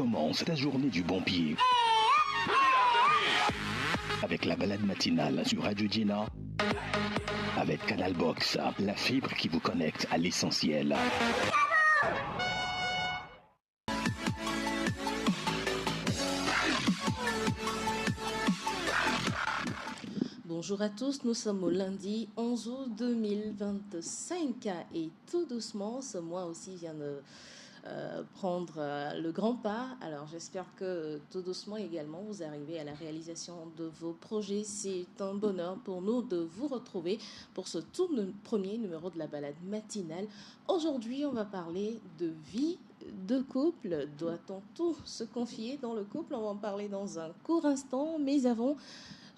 Commence ta journée du bon pied. Avec la balade matinale sur Radio Djena. Avec Canal Box, la fibre qui vous connecte à l'essentiel. Bonjour à tous, nous sommes au lundi 11 août 2025 et tout doucement, ce mois aussi vient de prendre le grand pas. Alors j'espère que tout doucement également vous arrivez à la réalisation de vos projets. C'est un bonheur pour nous de vous retrouver pour ce tout premier numéro de la balade matinale. Aujourd'hui on va parler de vie de couple. Doit-on tout se confier dans le couple? On va en parler dans un court instant, mais avant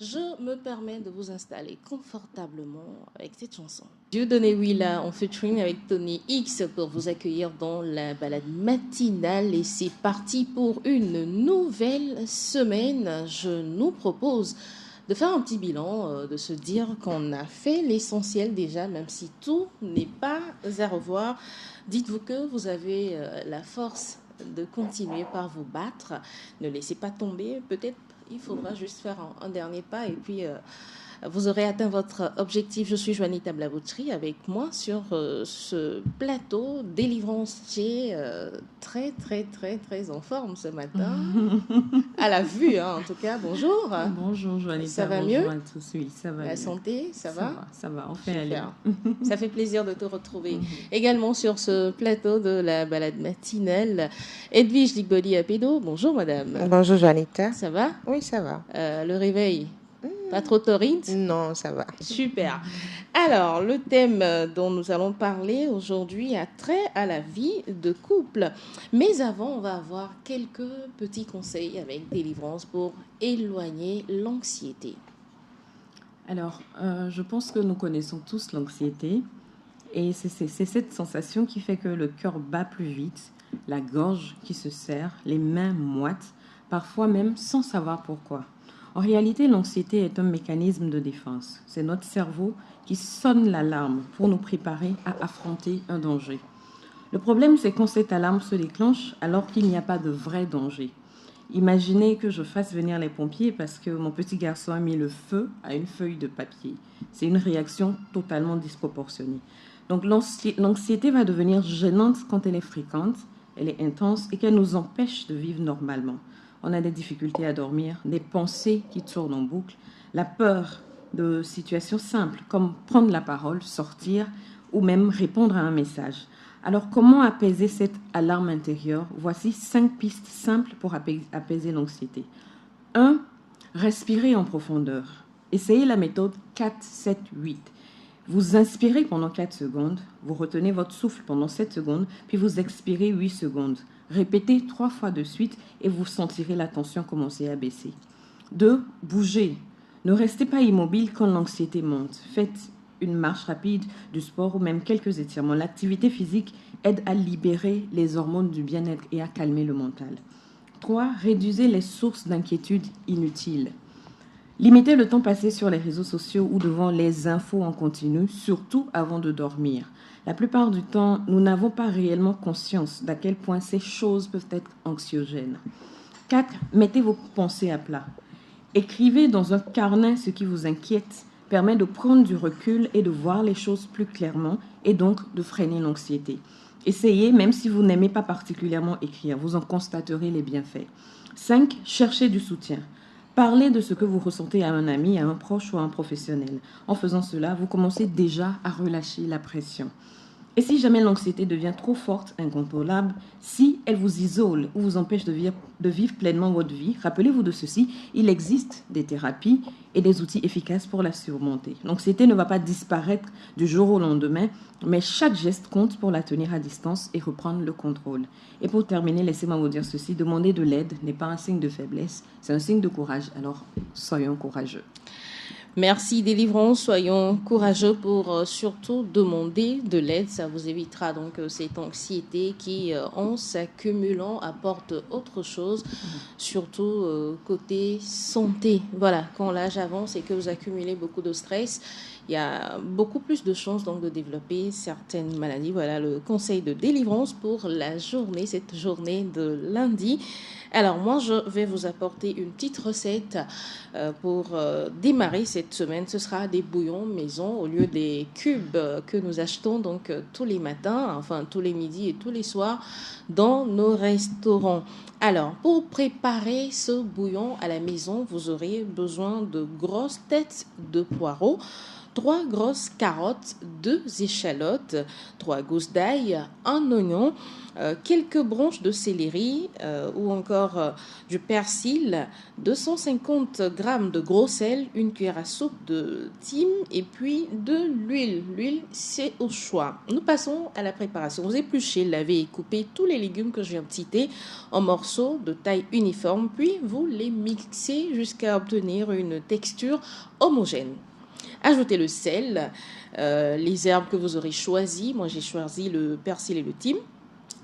je me permets de vous installer confortablement avec cette chanson. Dieudonné Willa en featuring avec Tony X pour vous accueillir dans la balade matinale. Et c'est parti pour une nouvelle semaine. Je nous propose de faire un petit bilan, de se dire qu'on a fait l'essentiel déjà, même si tout n'est pas à revoir. Dites-vous que vous avez la force de continuer par vous battre. Ne laissez pas tomber, peut-être il faudra juste faire un dernier pas et puis vous aurez atteint votre objectif. Je suis Juanita Blaboucherie avec moi sur ce plateau délivrance-tier très en forme ce matin. À la vue, hein, en tout cas. Bonjour. Bonjour Juanita. Ça va bonjour mieux? À tous. Oui, ça va. La mieux. santé, ça va? Ça va. On fait aller. Ça fait plaisir de te retrouver. Également sur ce plateau de la balade matinale, Edwige Ligboli Apédo. Bonjour madame. Bonjour Juanita. Ça va? Oui, ça va. Le réveil? Pas trop torride? Non, ça va. Super. Alors, le thème dont nous allons parler aujourd'hui a trait à la vie de couple. Mais avant, on va avoir quelques petits conseils avec délivrance pour éloigner l'anxiété. Alors, je pense que nous connaissons tous l'anxiété. Et c'est cette sensation qui fait que le cœur bat plus vite, la gorge qui se serre, les mains moites, parfois même sans savoir pourquoi. En réalité, l'anxiété est un mécanisme de défense. C'est notre cerveau qui sonne l'alarme pour nous préparer à affronter un danger. Le problème, c'est quand cette alarme se déclenche alors qu'il n'y a pas de vrai danger. Imaginez que je fasse venir les pompiers parce que mon petit garçon a mis le feu à une feuille de papier. C'est une réaction totalement disproportionnée. Donc l'anxiété va devenir gênante quand elle est fréquente, elle est intense et qu'elle nous empêche de vivre normalement. On a des difficultés à dormir, des pensées qui tournent en boucle, la peur de situations simples comme prendre la parole, sortir ou même répondre à un message. Alors comment apaiser cette alarme intérieure? Voici 5 pistes simples pour apaiser l'anxiété. 1. Respirer en profondeur. Essayez la méthode 4-7-8. Vous inspirez pendant 4 secondes, vous retenez votre souffle pendant 7 secondes, puis vous expirez 8 secondes. Répétez 3 fois de suite et vous sentirez la tension commencer à baisser. 2. Bougez. Ne restez pas immobile quand l'anxiété monte. Faites une marche rapide, du sport ou même quelques étirements. L'activité physique aide à libérer les hormones du bien-être et à calmer le mental. 3. Réduisez les sources d'inquiétude inutiles. Limitez le temps passé sur les réseaux sociaux ou devant les infos en continu, surtout avant de dormir. La plupart du temps, nous n'avons pas réellement conscience d'à quel point ces choses peuvent être anxiogènes. 4. Mettez vos pensées à plat. Écrivez dans un carnet ce qui vous inquiète, permet de prendre du recul et de voir les choses plus clairement et donc de freiner l'anxiété. Essayez, même si vous n'aimez pas particulièrement écrire, vous en constaterez les bienfaits. 5. Cherchez du soutien. Parlez de ce que vous ressentez à un ami, à un proche ou à un professionnel. En faisant cela, vous commencez déjà à relâcher la pression. Et si jamais l'anxiété devient trop forte, incontrôlable, si elle vous isole ou vous empêche de vivre pleinement votre vie, rappelez-vous de ceci, il existe des thérapies et des outils efficaces pour la surmonter. L'anxiété ne va pas disparaître du jour au lendemain, mais chaque geste compte pour la tenir à distance et reprendre le contrôle. Et pour terminer, laissez-moi vous dire ceci, demander de l'aide n'est pas un signe de faiblesse, c'est un signe de courage, alors soyons courageux. Merci Délivrance, soyons courageux pour surtout demander de l'aide. Ça vous évitera donc cette anxiété qui, en s'accumulant, apporte autre chose, surtout côté santé. Voilà, quand l'âge avance et que vous accumulez beaucoup de stress, il y a beaucoup plus de chances donc de développer certaines maladies. Voilà le conseil de délivrance pour la journée, cette journée de lundi. Alors moi, je vais vous apporter une petite recette pour démarrer cette semaine. Ce sera des bouillons maison au lieu des cubes que nous achetons donc tous les matins, enfin tous les midis et tous les soirs dans nos restaurants. Alors, pour préparer ce bouillon à la maison, vous aurez besoin de grosses têtes de poireaux, 3 grosses carottes, 2 échalotes, 3 gousses d'ail, un oignon, quelques branches de céleri ou encore du persil, 250 g de gros sel, une cuillère à soupe de thym et puis de l'huile. L'huile, c'est au choix. Nous passons à la préparation. Vous épluchez, lavez et coupez tous les légumes que je viens de citer en morceaux de taille uniforme, puis vous les mixez jusqu'à obtenir une texture homogène. Ajoutez le sel, les herbes que vous aurez choisies. Moi, j'ai choisi le persil et le thym.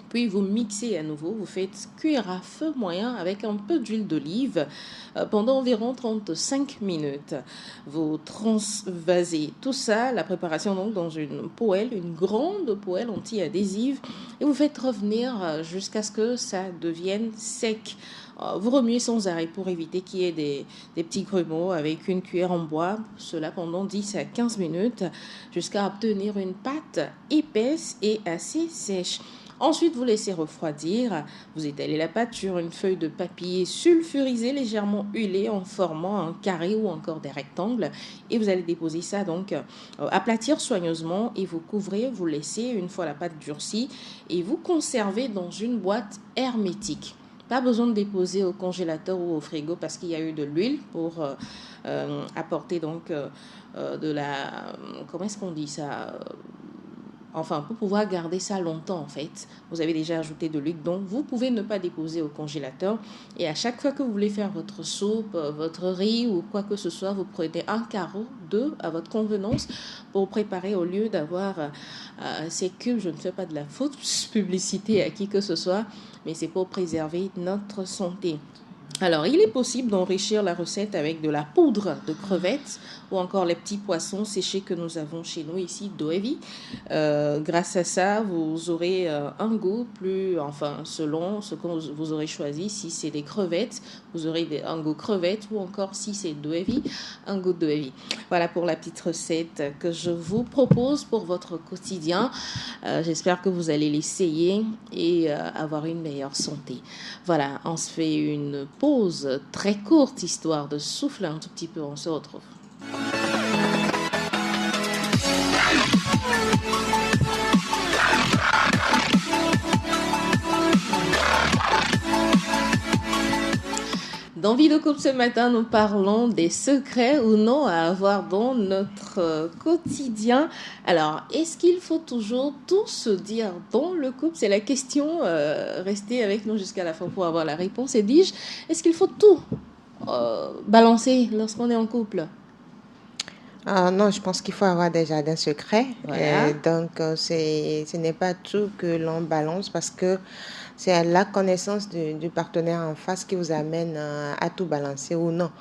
Puis vous mixez à nouveau, vous faites cuire à feu moyen avec un peu d'huile d'olive pendant environ 35 minutes. Vous transvasez tout ça, la préparation donc dans une poêle, une grande poêle anti-adhésive, et vous faites revenir jusqu'à ce que ça devienne sec. Vous remuez sans arrêt pour éviter qu'il y ait des petits grumeaux avec une cuillère en bois, cela pendant 10 à 15 minutes jusqu'à obtenir une pâte épaisse et assez sèche. Ensuite, vous laissez refroidir. Vous étalez la pâte sur une feuille de papier sulfurisé légèrement huilé en formant un carré ou encore des rectangles. Et vous allez déposer ça donc, aplatir soigneusement et vous couvrez, vous laissez une fois la pâte durcie et vous conservez dans une boîte hermétique. Pas besoin de déposer au congélateur ou au frigo parce qu'il y a eu de l'huile pour apporter donc de la... Comment est-ce qu'on dit ça ? Enfin, pour pouvoir garder ça longtemps, en fait, vous avez déjà ajouté de l'huile, donc vous pouvez ne pas déposer au congélateur. Et à chaque fois que vous voulez faire votre soupe, votre riz ou quoi que ce soit, vous prenez un carreau, 2 à votre convenance pour préparer au lieu d'avoir ces cubes. Je ne fais pas de la fausse publicité à qui que ce soit, mais c'est pour préserver notre santé. Alors, il est possible d'enrichir la recette avec de la poudre de crevettes ou encore les petits poissons séchés que nous avons chez nous ici, d'Oevi. Grâce à ça, vous aurez un goût plus, enfin, selon ce que vous aurez choisi. Si c'est des crevettes, vous aurez un goût crevettes ou encore si c'est d'Oevi, un goût d'Oevi. Voilà pour la petite recette que je vous propose pour votre quotidien. J'espère que vous allez l'essayer et avoir une meilleure santé. Voilà, on se fait une pause très courte, histoire de souffler un tout petit peu. On se retrouve. Dans Vie de couple ce matin, nous parlons des secrets ou non à avoir dans notre quotidien. Alors, est-ce qu'il faut toujours tout se dire dans le couple? C'est la question. Restez avec nous jusqu'à la fin pour avoir la réponse. Et dis-je, est-ce qu'il faut tout balancer lorsqu'on est en couple? Non, je pense qu'il faut avoir des jardins secrets. Voilà. Donc, ce n'est pas tout que l'on balance parce que c'est la connaissance du partenaire en face qui vous amène à tout balancer ou non.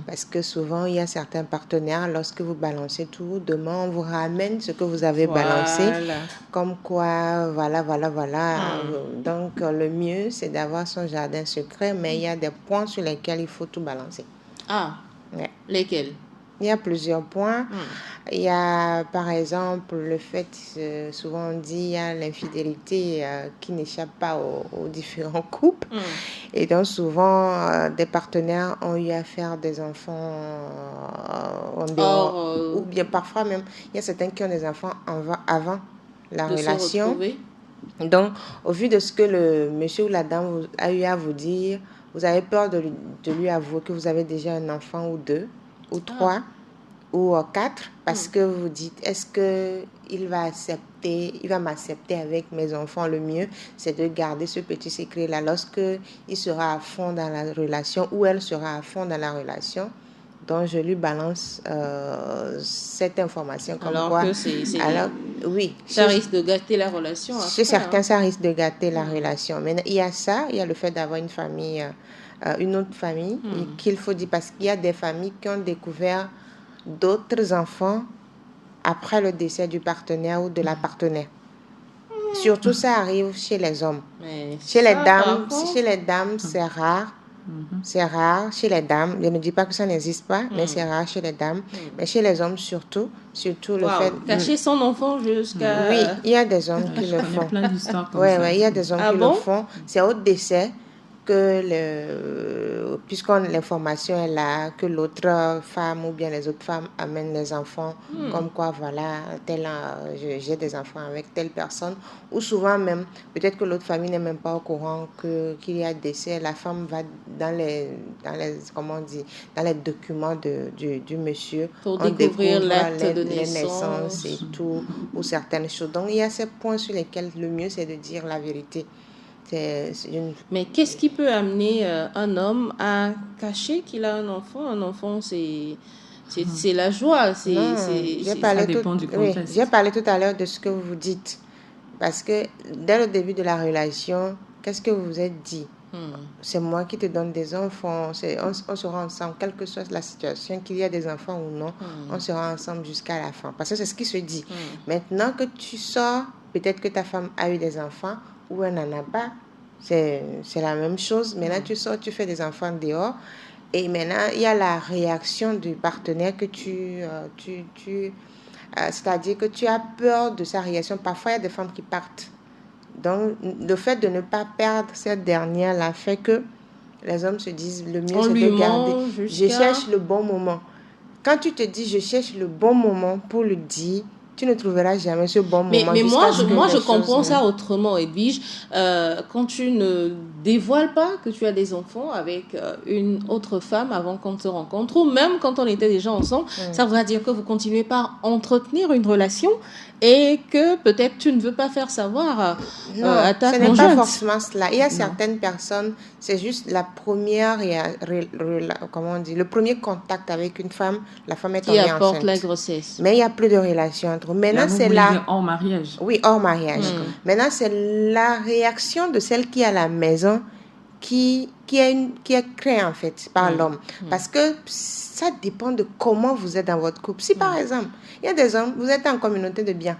Parce que souvent, il y a certains partenaires, lorsque vous balancez tout, demain, on vous ramène ce que vous avez balancé. Comme quoi, voilà. Donc, le mieux, c'est d'avoir son jardin secret, mais il y a des points sur lesquels il faut tout balancer. Ah, Ouais. lesquels? Il y a plusieurs points. Il y a, par exemple, le fait, souvent on dit, il y a l'infidélité qui n'échappe pas aux différents couples. Et donc, souvent, des partenaires ont eu à faire des enfants en dehors. Ou bien, parfois même, il y a certains qui ont des enfants avant la relation. Donc, au vu de ce que le monsieur ou la dame a eu à vous dire, vous avez peur de lui avouer que vous avez déjà un enfant ou 2 ou 3 ou 4 parce que vous dites, est-ce qu'il va m'accepter avec mes enfants? Le mieux, c'est de garder ce petit secret-là lorsque il sera à fond dans la relation ou elle sera à fond dans la relation. Donc, je lui balance cette information comme alors quoi... Que alors, oui. Ça risque de gâter la relation. Chez certains, ça risque de gâter la relation. Mais il y a ça, il y a le fait d'avoir une famille, une autre famille, qu'il faut dire, parce qu'il y a des familles qui ont découvert d'autres enfants après le décès du partenaire ou de la partenaire. Surtout, ça arrive chez les hommes. Mais Chez ça, les dames, parfois- chez les dames, c'est rare. C'est rare chez les dames. Je ne dis pas que ça n'existe pas, mais c'est rare chez les dames. Mais chez les hommes surtout le Waouh, fait... cacher son enfant jusqu'à... Oui, il y a des hommes qui Je le connais font. plein d'histoires comme Oui, ça. il y a des hommes Ah qui bon? le font. C'est au décès que l'information est là, que l'autre femme ou bien les autres femmes amènent les enfants, comme quoi, voilà, j'ai des enfants avec telle personne. Ou souvent même, peut-être que l'autre famille n'est même pas au courant qu'il y a décès. La femme va comment on dit, dans les documents du monsieur. Pour On découvrir découvre l'acte de les naissance. et tout, ou certaines choses. Donc, il y a ces points sur lesquels le mieux, c'est de dire la vérité. Mais qu'est-ce qui peut amener un homme à cacher qu'il a un enfant? Un enfant, c'est la joie. Ça dépend du contexte. J'ai parlé tout à l'heure de ce que vous dites. Parce que dès le début de la relation, qu'est-ce que vous vous êtes dit? C'est moi qui te donne des enfants. On sera ensemble, quelle que soit la situation, qu'il y ait des enfants ou non, on sera ensemble jusqu'à la fin. Parce que c'est ce qui se dit. Maintenant que tu sors, peut-être que ta femme a eu des enfants ou elle n'en a pas. C'est la même chose. Maintenant, tu sors, tu fais des enfants dehors. Et maintenant, il y a la réaction du partenaire que c'est-à-dire que tu as peur de sa réaction. Parfois, il y a des femmes qui partent. Donc, le fait de ne pas perdre cette dernière-là fait que les hommes se disent, le mieux, c'est de garder. Je cherche le bon moment. Quand tu te dis, je cherche le bon moment pour le dire, tu ne trouveras jamais ce bon moment. Mais moi, je comprends ça autrement, Edwige. Quand tu ne dévoiles pas que tu as des enfants avec une autre femme avant qu'on se rencontre, ou même quand on était déjà ensemble, ça voudra dire que vous continuez pas à entretenir une relation et que peut-être tu ne veux pas faire savoir à ta conjointe. Ce n'est pas forcément cela. Il y a certaines personnes, c'est juste la première, comment on dit, le premier contact avec une femme, la femme est tombée enceinte. Qui apporte la grossesse. Mais il n'y a plus de relation entre eux. Maintenant, c'est là. Hors mariage. Oui, hors mariage. Maintenant, c'est la réaction de celle qui est à la maison qui est créée en fait par l'homme. Parce que ça dépend de comment vous êtes dans votre couple. Si par exemple, il y a des hommes, vous êtes en communauté de biens.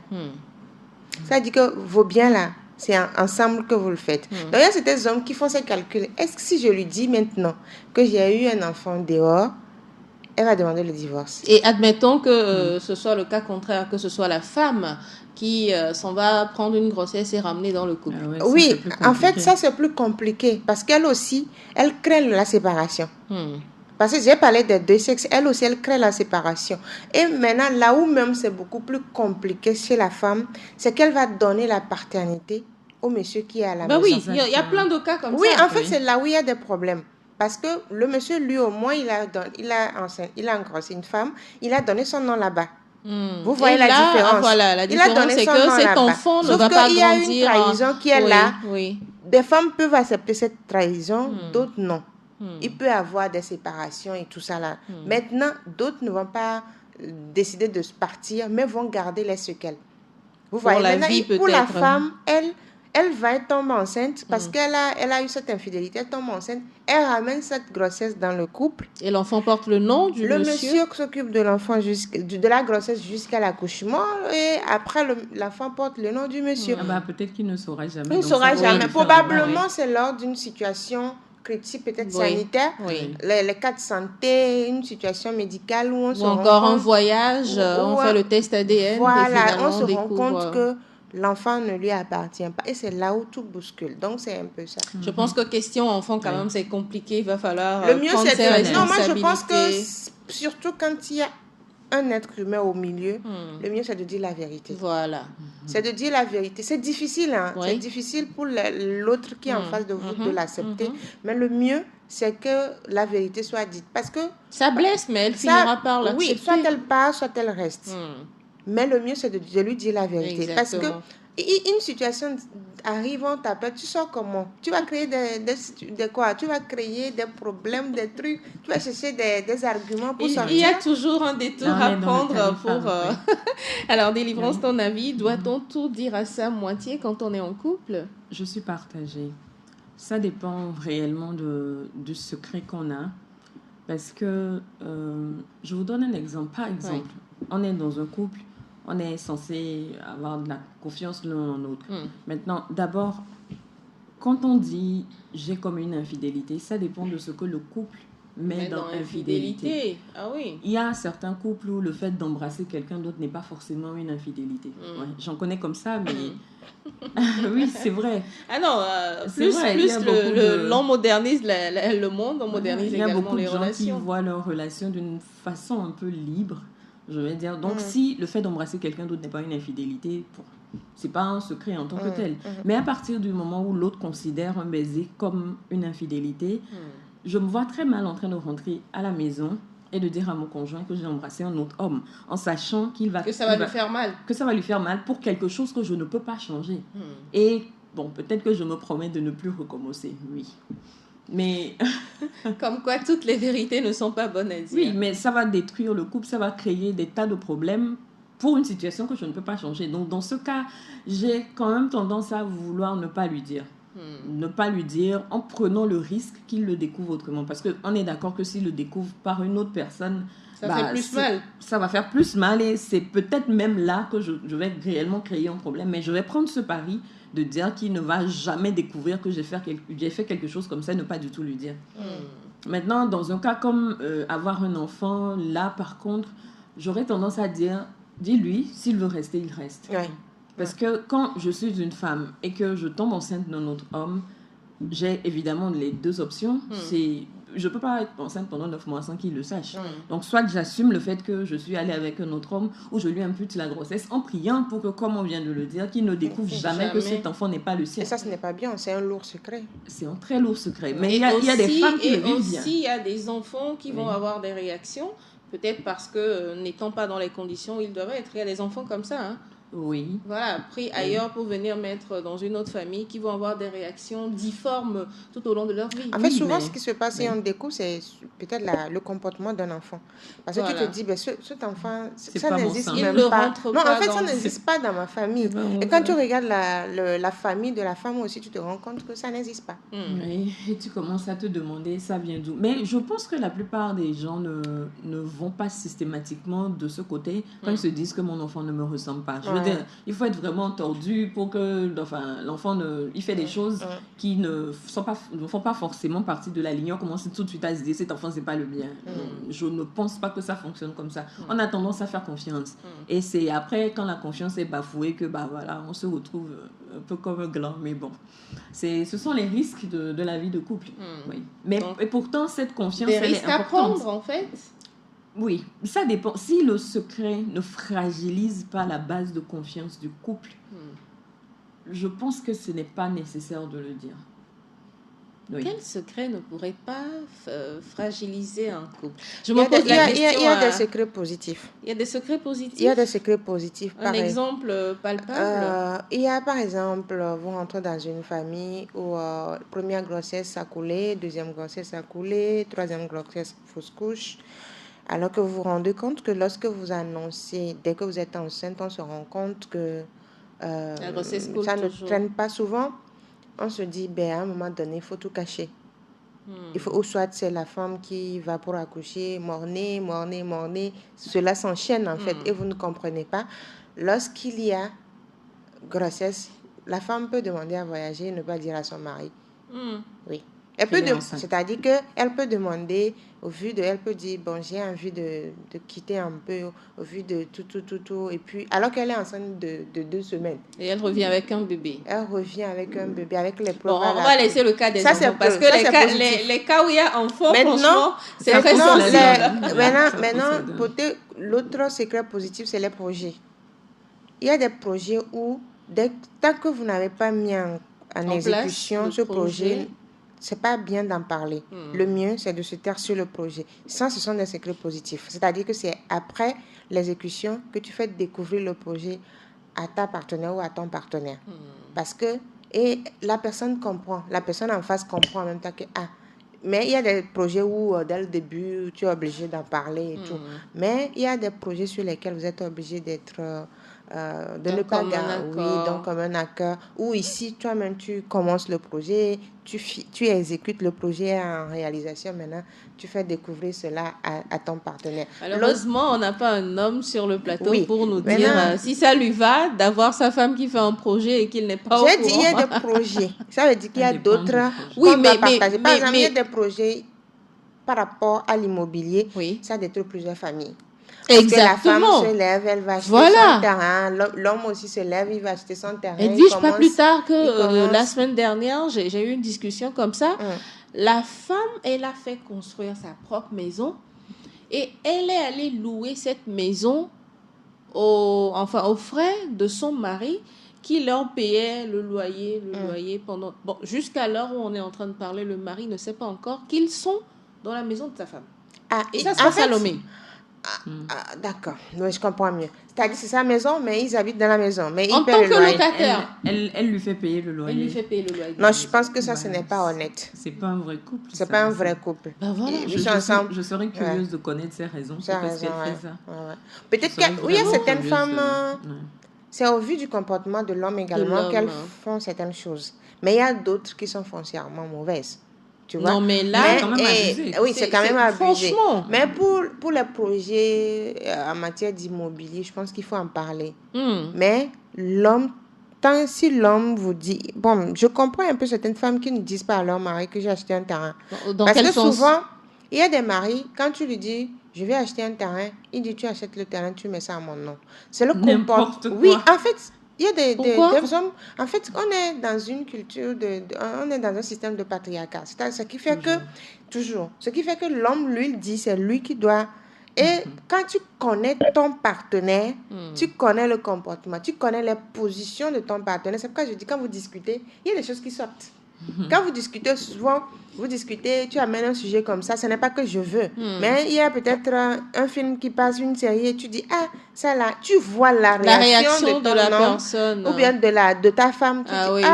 Ça dit que vos biens là, c'est ensemble que vous le faites. Donc il y a certains hommes qui font ces calculs. Est-ce que si je lui dis maintenant que j'ai eu un enfant dehors, elle va demander le divorce. Et admettons que ce soit le cas contraire, que ce soit la femme qui s'en va prendre une grossesse et ramener dans le couple. Oui, en fait, ça c'est plus compliqué parce qu'elle aussi, elle crée la séparation. Parce que j'ai parlé des deux sexes, elle aussi, elle crée la séparation. Et maintenant, là où même c'est beaucoup plus compliqué chez la femme, c'est qu'elle va donner la paternité au monsieur qui est à la maison. Oui, il y a plein de cas comme ça. Oui, en fait, c'est là où il y a des problèmes. Parce que le monsieur, lui, au moins, il a engrossé une femme, il a donné son nom là-bas. Vous voyez la différence. Voilà, la différence, c'est que cet enfant ne va pas grandir. Il y a une trahison qui est là. Des femmes peuvent accepter cette trahison, d'autres non. Il peut y avoir des séparations et tout ça là. Maintenant, d'autres ne vont pas décider de partir, mais vont garder les séquelles. Vous voyez, la vie, pour la femme, elle va tomber enceinte parce qu'elle a eu cette infidélité, elle tombe enceinte, elle ramène cette grossesse dans le couple. Et l'enfant porte le nom du monsieur. Le monsieur s'occupe de l'enfant de la grossesse jusqu'à l'accouchement et après l'enfant porte le nom du monsieur. Peut-être qu'il ne saura jamais. Il ne saura jamais. Probablement, c'est lors d'une situation critique, peut-être sanitaire, les cas de santé, une situation médicale où on se rend compte, encore un voyage, on fait le test ADN. Voilà, on se rend compte que l'enfant ne lui appartient pas. Et c'est là où tout bouscule. Donc, c'est un peu ça. Je pense que question enfant, quand même, c'est compliqué. Il va falloir le mieux, prendre ses responsabilités. Non, moi, je pense que surtout quand il y a un être humain au milieu, le mieux, c'est de dire la vérité. Voilà. C'est de dire la vérité. C'est difficile, hein? C'est difficile pour l'autre qui est en face de vous de l'accepter. Mais le mieux, c'est que la vérité soit dite. Parce que... ça blesse, mais elle finira par l'accepter. Oui, soit elle part, soit elle reste. Mais le mieux, c'est de lui dire la vérité. Exactement. Parce que une situation arrive, on t'appelle, tu sors comment? Tu vas créer quoi? Tu vas créer des problèmes, des trucs. Tu vas chercher des arguments pour sortir. Il y a toujours un détour à prendre pour... Alors, Délivrance, ton avis, doit-on tout dire à sa moitié quand on est en couple? Je suis partagée. Ça dépend réellement du secret qu'on a. Parce que, je vous donne un exemple. Par exemple, on est dans un couple, on est censé avoir de la confiance l'un en l'autre. Maintenant, d'abord, quand on dit j'ai commis une infidélité, ça dépend de ce que le couple met dans infidélité. Ah oui. Il y a certains couples où le fait d'embrasser quelqu'un d'autre n'est pas forcément une infidélité. Ouais, j'en connais comme ça, mais oui, c'est vrai. Ah non, plus l'on modernise le monde, on modernise également les relations. Il y a beaucoup de gens qui voient leurs relations d'une façon un peu libre, je vais dire. Donc, si le fait d'embrasser quelqu'un d'autre n'est pas une infidélité, c'est pas un secret en tant que tel. Mais à partir du moment où l'autre considère un baiser comme une infidélité, je me vois très mal en train de rentrer à la maison et de dire à mon conjoint que j'ai embrassé un autre homme, en sachant que ça va lui faire mal. Que ça va lui faire mal pour quelque chose que je ne peux pas changer. Et bon, peut-être que je me promets de ne plus recommencer, oui. Mais... Comme quoi, toutes les vérités ne sont pas bonnes à dire. Oui, mais ça va détruire le couple, ça va créer des tas de problèmes pour une situation que je ne peux pas changer. Donc, dans ce cas, j'ai quand même tendance à vouloir ne pas lui dire. Ne pas lui dire en prenant le risque qu'il le découvre autrement. Parce qu'on est d'accord que s'il le découvre par une autre personne, ça fait plus mal. Ça va faire plus mal et c'est peut-être même là que je vais réellement créer un problème. Mais je vais prendre ce pari de dire qu'il ne va jamais découvrir que j'ai fait quelque chose comme ça et ne pas du tout lui dire. Maintenant, dans un cas comme avoir un enfant, là par contre, j'aurais tendance à dire, dis-lui, s'il veut rester, il reste. Ouais. Parce que quand je suis une femme et que je tombe enceinte d'un autre homme, j'ai évidemment les deux options. Je ne peux pas être enceinte pendant 9 mois sans qu'il le sache. Donc, soit j'assume le fait que je suis allée avec un autre homme ou je lui impute la grossesse en priant pour que, comme on vient de le dire, qu'il ne découvre jamais que cet enfant n'est pas le sien. Et ça, ce n'est pas bien, c'est un lourd secret. C'est un très lourd secret. Mais il y a des femmes qui le vivent bien. Et aussi, il y a des enfants qui vont avoir des réactions, peut-être parce que, n'étant pas dans les conditions où ils doivent être, il y a des enfants comme ça, Oui. Voilà, pris ailleurs pour venir mettre dans une autre famille qui vont avoir des réactions difformes tout au long de leur vie. En fait, souvent, ce qui se passe si on découvre, c'est peut-être le comportement d'un enfant. Parce que tu te dis, ben, cet enfant, ça n'existe même pas. Non, en fait, ça n'existe pas dans ma famille. Et quand tu regardes la famille de la femme aussi, tu te rends compte que ça n'existe pas. Oui, et tu commences à te demander, ça vient d'où? Mais je pense que la plupart des gens ne vont pas systématiquement de ce côté quand ils se disent que mon enfant ne me ressemble pas. Je veux dire, il faut être vraiment tordu pour que l'enfant il fait des choses qui ne font pas forcément partie de la ligne. On commence tout de suite à se dire cet enfant c'est pas le mien. Je ne pense pas que ça fonctionne comme ça. On a tendance à faire confiance et c'est après quand la confiance est bafouée que voilà, on se retrouve un peu comme un gland. Mais bon, ce sont les risques de la vie de couple. Oui. Mais et pourtant cette confiance elle est importante. Des risques à prendre en fait. Oui, ça dépend. Si le secret ne fragilise pas la base de confiance du couple, je pense que ce n'est pas nécessaire de le dire. Oui. Quel secret ne pourrait pas fragiliser un couple? Il y a des secrets positifs. Il y a des secrets positifs? Il y a des secrets positifs. Un exemple palpable? Il y a par exemple, vous rentrez dans une famille où première grossesse a coulé, deuxième grossesse a coulé, troisième grossesse fausse couche. Alors que vous vous rendez compte que lorsque vous annoncez, dès que vous êtes enceinte, on se rend compte que la grossesse coule ça ne toujours. traîne pas souvent. On se dit, à un moment donné, il faut tout cacher. Il faut, ou soit c'est la femme qui va pour accoucher, morner. Cela s'enchaîne en fait et vous ne comprenez pas. Lorsqu'il y a grossesse, la femme peut demander à voyager et ne pas dire à son mari. Oui. C'est-à-dire qu'elle peut demander, elle peut dire, j'ai envie de quitter un peu, au vu de tout. Et puis, alors qu'elle est enceinte de 2 semaines. Et elle revient avec un bébé. Avec les pleurs. Bon, on va laisser le cas des enfants. Parce que les cas où il y a enfants, franchement, c'est très sensible. Maintenant, l'autre secret positif, c'est les projets. Il y a des projets où, tant que vous n'avez pas mis en exécution ce projet, c'est pas bien d'en parler. Le mieux, c'est de se taire sur le projet. Ça, ce sont des secrets positifs. C'est-à-dire que c'est après l'exécution que tu fais découvrir le projet à ta partenaire ou à ton partenaire. Parce que, et la personne comprend, la personne en face comprend en même temps que, mais il y a des projets où, dès le début, tu es obligé d'en parler et tout. Mais il y a des projets sur lesquels vous êtes obligé d'être de ne pas donc comme un accord. Ou ici, toi-même, tu commences le projet, tu exécutes le projet en réalisation. Maintenant, tu fais découvrir cela à ton partenaire. Malheureusement, on n'a pas un homme sur le plateau pour nous dire si ça lui va d'avoir sa femme qui fait un projet et qu'il n'est pas au courant. J'ai dit il y a des projets. Ça veut dire qu'il y a d'autres partager. Par exemple, il y a des projets par rapport à l'immobilier. Ça détruit plusieurs familles. Parce que la femme se lève, elle va acheter son terrain. L'homme aussi se lève, il va acheter son terrain. Edwige, pas plus tard que la semaine dernière, j'ai eu une discussion comme ça. La femme, elle a fait construire sa propre maison et elle est allée louer cette maison aux frais de son mari qui leur payait le loyer pendant... Bon, jusqu'à l'heure où on est en train de parler, le mari ne sait pas encore qu'ils sont dans la maison de sa femme. Et ça se passe à Lomé. D'accord, oui, je comprends mieux. C'est-à-dire c'est sa maison, mais ils habitent dans la maison. Mais en tant que locataire. Elle lui fait payer le loyer. Elle lui fait payer le loyer. Non, je pense que ça, ce n'est pas honnête. C'est pas un vrai couple. C'est pas un vrai couple. Voilà. Je serais curieuse de connaître ses raisons. Pourquoi est-ce qu'elle fait ça. Peut-être qu'il y a certaines femmes... C'est au vu du comportement de l'homme également qu'elles font certaines choses. Mais il y a d'autres qui sont foncièrement mauvaises. Tu vois? Non, mais là, c'est quand même abusé. Oui, c'est quand même abusé. Franchement. Mais pour les projets en matière d'immobilier, je pense qu'il faut en parler. Mais l'homme, si l'homme vous dit... Bon, je comprends un peu certaines femmes qui ne disent pas à leur mari que j'ai acheté un terrain. Parce que souvent, il y a des maris, quand tu lui dis, je vais acheter un terrain, il dit, tu achètes le terrain, tu mets ça à mon nom. C'est le comportement. Oui, en fait... Il y a des hommes... En fait, on est dans une culture on est dans un système de patriarcat. C'est ce qui fait ce qui fait que l'homme, lui, dit, c'est lui qui doit... Et quand tu connais ton partenaire, tu connais le comportement, tu connais les positions de ton partenaire. C'est pourquoi je dis, quand vous discutez, il y a des choses qui sortent. Quand vous discutez, souvent, tu amènes un sujet comme ça, ce n'est pas que je veux. Mais il y a peut-être un film qui passe, une série, et tu dis, ça là, tu vois la réaction de la personne. Ou bien de ta femme, tu dis,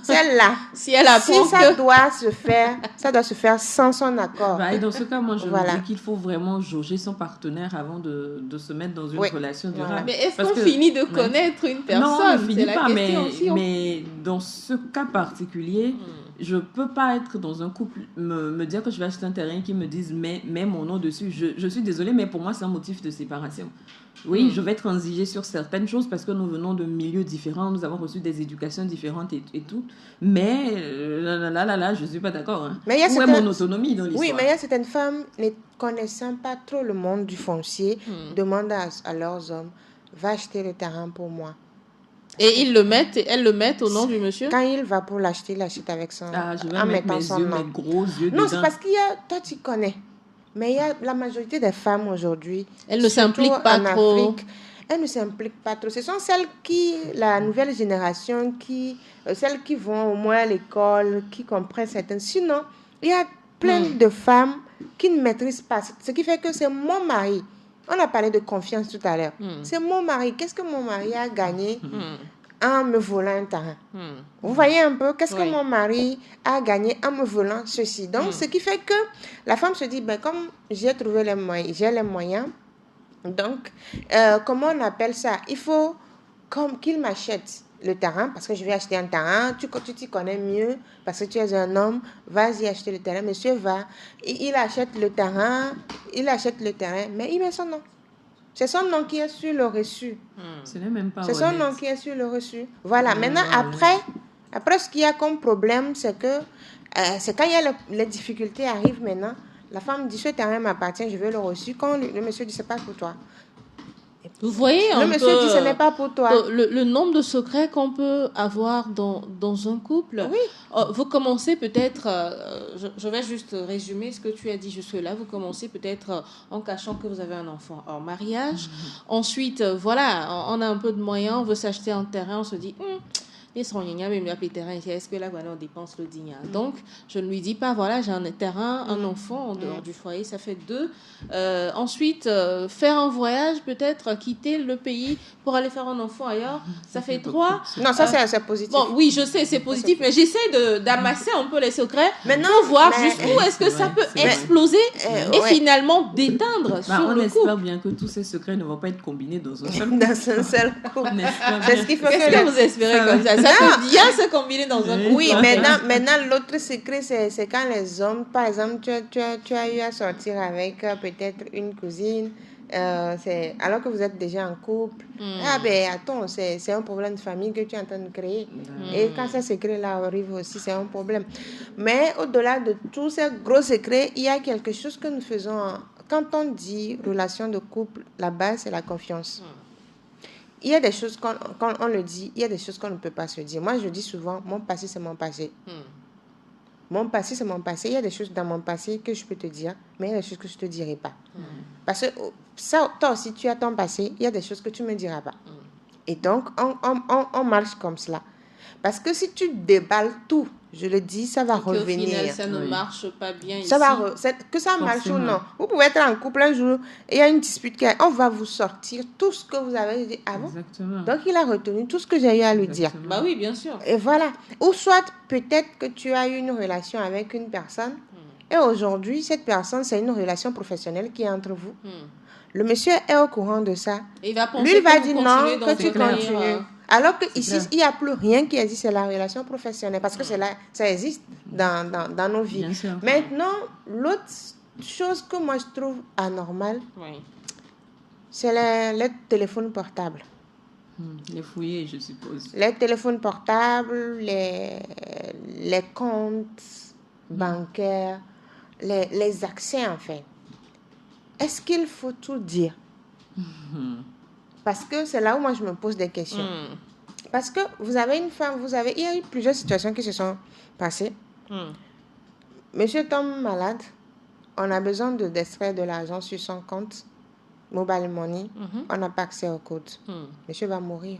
celle-là. Si ça doit se faire sans son accord. Et dans ce cas, moi, je me dis qu'il faut vraiment jauger son partenaire avant de se mettre dans une relation durable. Mais est-ce qu'on finit de connaître une personne? Non, on ne finit pas, mais dans ce cas particulier... Je peux pas être dans un couple, me dire que je vais acheter un terrain qui me dise mets mon nom dessus. Je suis désolée, mais pour moi, c'est un motif de séparation. Oui, je vais transiger sur certaines choses parce que nous venons de milieux différents, nous avons reçu des éducations différentes et tout. Mais là, je suis pas d'accord. Où est mon autonomie dans l'histoire? Oui, mais il y a certaines femmes ne connaissant pas trop le monde du foncier, demandent à leurs hommes, va acheter le terrain pour moi. Et elles le mettent au nom du monsieur? Quand il va pour l'acheter, il l'achète avec son je vais mettre mes gros yeux dedans. Non, c'est parce qu'il y a... Toi, tu connais. Mais il y a la majorité des femmes aujourd'hui... Elles ne s'impliquent pas trop. Afrique, elles ne s'impliquent pas trop. Ce sont celles la nouvelle génération, celles qui vont au moins à l'école, qui comprennent certaines... Sinon, il y a plein de femmes qui ne maîtrisent pas. Ce qui fait que c'est mon mari. On a parlé de confiance tout à l'heure. C'est mon mari. Qu'est-ce que mon mari a gagné en me volant un terrain? Vous voyez un peu, qu'est-ce que mon mari a gagné en me volant ceci? Donc, ce qui fait que la femme se dit, comme j'ai trouvé les moyens, donc, comment on appelle ça? Il faut qu'il m'achète le terrain, parce que je vais acheter un terrain, tu t'y connais mieux, parce que tu es un homme, vas-y acheter le terrain. Monsieur va, il achète le terrain, mais il met son nom. C'est son nom qui est sur le reçu. Ce n'est même pas C'est son nom qui est sur le reçu. Voilà, maintenant, après, ce qu'il y a comme problème, c'est que c'est quand les difficultés arrivent maintenant, la femme dit, ce terrain m'appartient, je veux le reçu. Quand le monsieur dit, c'est pas pour toi. Vous voyez le monsieur dit, ce n'est pas pour toi. Le nombre de secrets qu'on peut avoir dans un couple. Oui. Vous commencez peut-être, je vais juste résumer ce que tu as dit jusque-là. Vous commencez peut-être en cachant que vous avez un enfant hors mariage. Ensuite, voilà, on a un peu de moyens, on veut s'acheter un terrain, on se dit, est-ce que là, voilà, on dépense le digne. Donc, je ne lui dis pas, voilà, j'ai un terrain, un enfant en dehors du foyer, ça fait 2. Ensuite, faire un voyage, peut-être quitter le pays pour aller faire un enfant ailleurs, ça fait 3. Non, ça, c'est positif. Bon, oui, je sais, c'est positif, mais j'essaie d'amasser un peu les secrets pour voir jusqu'où est-ce que ça peut exploser et finalement d'éteindre sur on le coup. espère bien que tous ces secrets ne vont pas être combinés dans un seul coup. C'est ce qu'il faut Qu'est-ce que vous espérez comme ça? Ça peut bien se combiner dans un couple. Oui, maintenant l'autre secret, c'est quand les hommes, par exemple, tu as eu à sortir avec peut-être une cousine, alors que vous êtes déjà en couple. Ah ben attends, c'est un problème de famille que tu es en train de créer. Et quand ces secrets-là arrivent aussi, c'est un problème. Mais au-delà de tous ces gros secrets, il y a quelque chose que nous faisons. Quand on dit relation de couple, la base, c'est la confiance. Il y a des choses, quand on le dit, il y a des choses qu'on ne peut pas se dire. Moi, je dis souvent, mon passé, c'est mon passé. Mon passé, c'est mon passé. Il y a des choses dans mon passé que je peux te dire, mais il y a des choses que je ne te dirai pas. Parce que ça, toi aussi, tu as ton passé, il y a des choses que tu ne me diras pas. Et donc, on marche comme cela. Parce que si tu déballes tout, je le dis, ça va revenir. Au final, ça ne marche pas bien ici. Que ça marche ou non. Vous pouvez être en couple un jour, et il y a une dispute, on va vous sortir tout ce que vous avez dit avant. Exactement. Donc, il a retenu tout ce que j'ai eu à lui dire. Bah oui, bien sûr. Et voilà. Ou soit, peut-être que tu as eu une relation avec une personne, et aujourd'hui, cette personne, c'est une relation professionnelle qui est entre vous. Le monsieur est au courant de ça. Et il va penser lui, il va que dire non, que tu continues. Alors qu'ici, il n'y a plus rien qui existe, c'est la relation professionnelle. Parce que ça existe dans nos vies. Maintenant, l'autre chose que moi je trouve anormale, c'est les téléphones portables. Les fouillés, je suppose. Les téléphones portables, les comptes bancaires, les accès en fait. Est-ce qu'il faut tout dire? Parce que c'est là où moi je me pose des questions. Parce que vous avez une femme, il y a eu plusieurs situations qui se sont passées. Monsieur tombe malade, on a besoin d'extraire de l'argent sur son compte, mobile money, on n'a pas accès au code. Monsieur va mourir.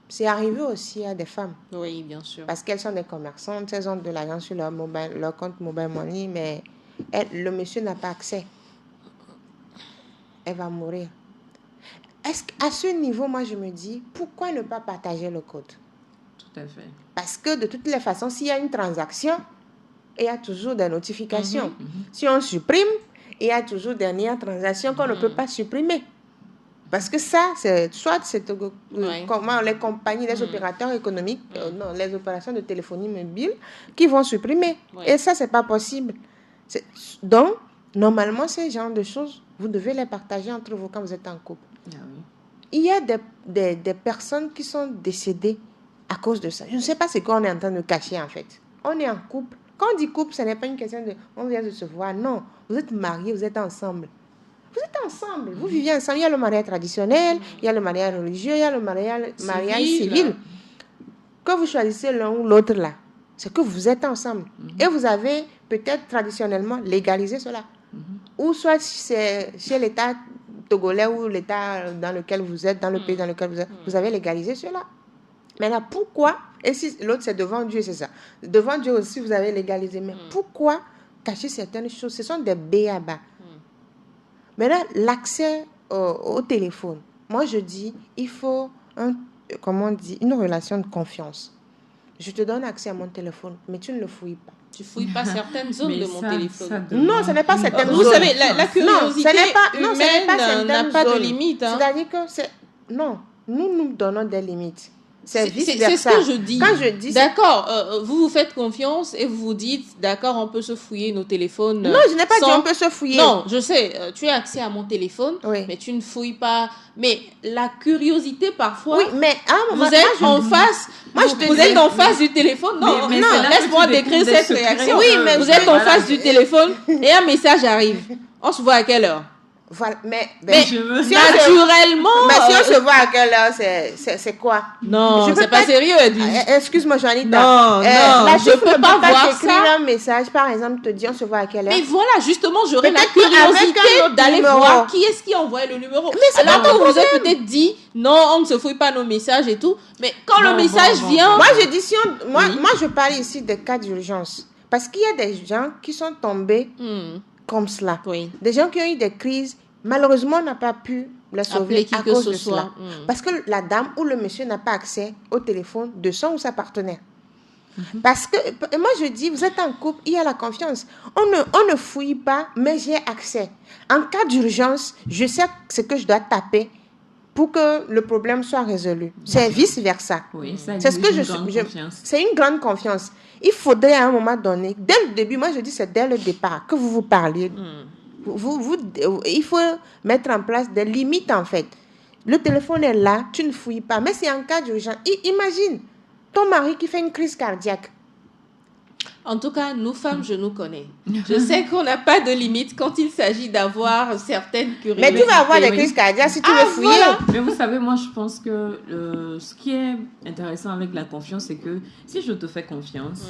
C'est arrivé aussi à des femmes. Oui, bien sûr. Parce qu'elles sont des commerçantes, elles ont de l'argent sur leur compte mobile money, mais le monsieur n'a pas accès. Elle va mourir. Est-ce qu'à ce niveau, moi, je me dis, pourquoi ne pas partager le code? Tout à fait. Parce que de toutes les façons, s'il y a une transaction, il y a toujours des notifications. Si on supprime, il y a toujours des dernières transactions qu'on ne peut pas supprimer. Parce que ça, c'est comment les compagnies, les opérateurs économiques, les opérations de téléphonie mobile qui vont supprimer. Et ça, c'est pas possible. Donc, normalement, ces genres de choses, vous devez les partager entre vous quand vous êtes en couple. Il y a des personnes qui sont décédées à cause de ça. Je ne sais pas ce qu'on est en train de cacher en fait. On est en couple. Quand on dit couple, ce n'est pas une question de on vient de se voir. Non, vous êtes mariés, vous êtes ensemble. Vous êtes ensemble, vous vivez ensemble. Il y a le mariage traditionnel, il y a le mariage religieux, il y a le mariage civil. Que vous choisissez l'un ou l'autre là, c'est que vous êtes ensemble. Et vous avez peut-être traditionnellement légalisé cela. Ou soit c'est chez l'État togolais ou l'État dans lequel vous êtes, dans le pays dans lequel vous êtes, vous avez légalisé cela. Maintenant, pourquoi, et si l'autre c'est devant Dieu, c'est ça. Devant Dieu aussi, vous avez légalisé. Mais pourquoi cacher certaines choses? Ce sont des b.a.-ba. Maintenant, l'accès au téléphone. Moi, je dis, il faut une relation de confiance. Je te donne accès à mon téléphone, mais tu ne le fouilles pas. Tu fouilles pas certaines zones de mon téléphone. Non, ce n'est pas certaines zones. Vous savez, la curiosité humaine n'a pas de limite. C'est-à-dire que nous donnons des limites. C'est ce que je dis. Quand je dis d'accord, vous faites confiance et vous vous dites, d'accord, on peut se fouiller nos téléphones. Non, je n'ai pas dit on peut se fouiller. Non, je sais, tu as accès à mon téléphone, mais tu ne fouilles pas. Mais la curiosité, parfois, oui, mais vous êtes en face. Vous êtes en face du téléphone. Non, laisse-moi décrire cette réaction. Oui, mais vous êtes en face du téléphone et un message arrive. On se voit à quelle heure? Voilà, mais je veux... si naturellement. Mais si on se voit à quelle heure, c'est quoi? Non, Je peux c'est pas sérieux, Edwige. Excuse-moi, Janita. Non, la je peux pas voir t'écrire ça. un message, par exemple, te dire on se voit à quelle heure. Mais voilà, justement, j'aurais la Peut-être qu'avec curiosité un autre d'aller numéro. voir qui est-ce qui a envoyé le numéro. Alors que vous vous êtes peut-être dit, non, on ne se fouille pas nos messages et tout. Mais quand le message vient... Moi, je dis, moi, je parle ici de cas d'urgence. Parce qu'il y a des gens qui sont tombés comme cela. Oui. Des gens qui ont eu des crises. Malheureusement, on n'a pas pu la sauver à cause de cela. Parce que la dame ou le monsieur n'a pas accès au téléphone de son ou sa partenaire. Parce que, moi je dis, vous êtes en couple, il y a la confiance. On ne fouille pas, mais j'ai accès. En cas d'urgence, je sais ce que je dois taper pour que le problème soit résolu. C'est vice-versa. Oui, c'est ce que c'est une grande confiance. Il faudrait à un moment donné, dès le début, moi je dis c'est dès le départ, que vous parliez. Il faut mettre en place des limites en fait. Le téléphone est là, tu ne fouilles pas. Mais c'est en cas d'urgence. Imagine ton mari qui fait une crise cardiaque. En tout cas, nous femmes, je nous connais. Je sais qu'on n'a pas de limite quand il s'agit d'avoir certaines curiosités. Mais tu vas avoir des crises cardiaques si tu veux fouiller. Voilà. Mais vous savez, moi, je pense que ce qui est intéressant avec la confiance, c'est que si je te fais confiance,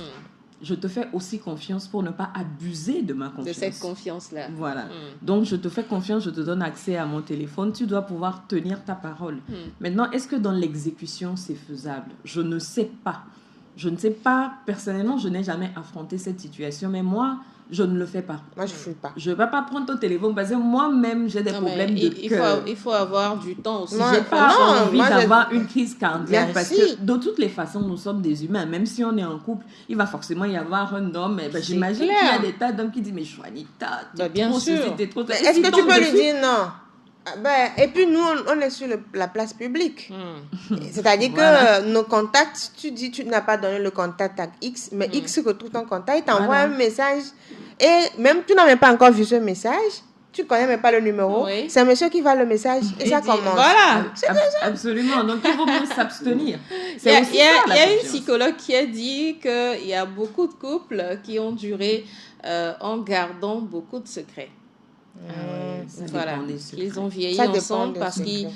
je te fais aussi confiance pour ne pas abuser de ma confiance. De cette confiance-là. Voilà. Donc, je te fais confiance, je te donne accès à mon téléphone. Tu dois pouvoir tenir ta parole. Maintenant, est-ce que dans l'exécution, c'est faisable? Je ne sais pas. Je ne sais pas, personnellement, je n'ai jamais affronté cette situation, mais moi, je ne le fais pas. Moi, je ne fouille pas. Je ne vais pas prendre ton téléphone parce que moi-même, j'ai des problèmes de cœur. Il faut avoir du temps aussi. Je n'ai pas envie d'avoir une crise cardiaque parce que de toutes les façons, nous sommes des humains. Même si on est en couple, il va forcément y avoir un homme. J'imagine qu'il y a des tas d'hommes qui disent « Mais Juanita, bien sûr. Est-ce que tu peux lui dire non? Et puis nous, on est sur la place publique. C'est-à-dire que nos contacts, tu dis tu n'as pas donné le contact à X, mais X retrouve ton contact, il t'envoie un message. Et même tu n'as même pas encore vu ce message, tu ne connais même pas le numéro. C'est un monsieur qui va le message et ça commence. Voilà. Absolument. Donc il faut bien s'abstenir. Il y a une psychologue qui a dit qu'il y a beaucoup de couples qui ont duré en gardant beaucoup de secrets. Voilà, ils ont vieilli ensemble parce qu'il